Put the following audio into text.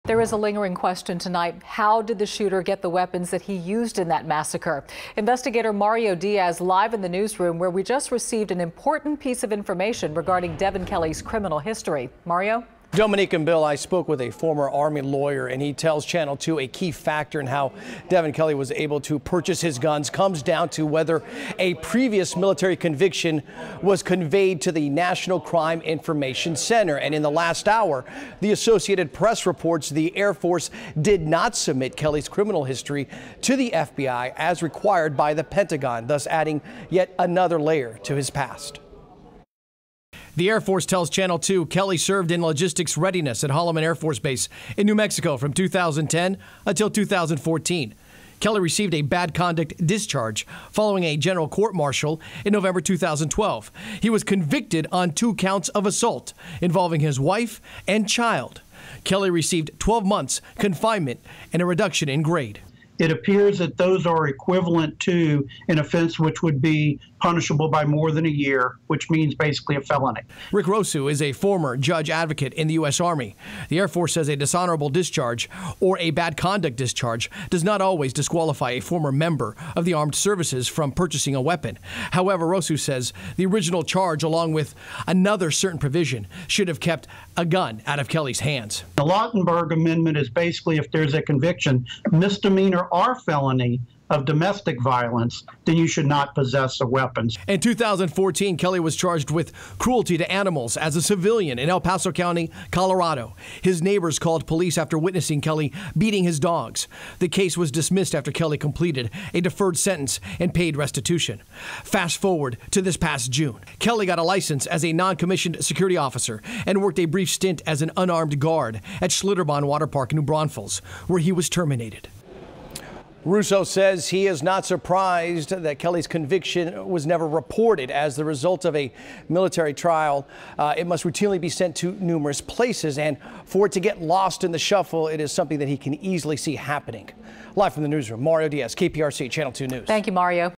There is a lingering question tonight. How did the shooter get the weapons that he used in that massacre? Investigator Mario Diaz live in the newsroom, where we just received an important piece of information regarding Devin Kelley's criminal history. Mario? Dominique and Bill, I spoke with a former Army lawyer, and he tells Channel 2 a key factor in how Devin Kelley was able to purchase his guns comes down to whether a previous military conviction was conveyed to the National Crime Information Center. And in the last hour, the Associated Press reports the Air Force did not submit Kelley's criminal history to the FBI as required by the Pentagon, thus adding yet another layer to his past. The Air Force tells Channel 2 Kelley served in logistics readiness at Holloman Air Force Base in New Mexico from 2010 until 2014. Kelley received a bad conduct discharge following a general court-martial in November 2012. He was convicted on 2 counts of assault involving his wife and child. Kelley received 12 months confinement and a reduction in grade. It appears that those are equivalent to an offense which would be punishable by more than a year, which means basically a felony. Rick Rosu is a former judge advocate in the U.S. Army. The Air Force says a dishonorable discharge or a bad conduct discharge does not always disqualify a former member of the armed services from purchasing a weapon. However, Rosu says the original charge, along with another certain provision, should have kept a gun out of Kelley's hands. The Lautenberg Amendment is basically, if there's a conviction, misdemeanor or felony of domestic violence, then you should not possess a weapon. In 2014, Kelley was charged with cruelty to animals as a civilian in El Paso County, Colorado. His neighbors called police after witnessing Kelley beating his dogs. The case was dismissed after Kelley completed a deferred sentence and paid restitution. Fast forward to this past June. Kelley got a license as a non-commissioned security officer and worked a brief stint as an unarmed guard at Schlitterbahn Water Park in New Braunfels, where he was terminated. Russo says he is not surprised that Kelley's conviction was never reported. As the result of a military trial, it must routinely be sent to numerous places, and for it to get lost in the shuffle, it is something that he can easily see happening. Live from the newsroom, Mario Diaz, KPRC Channel 2 News. Thank you, Mario.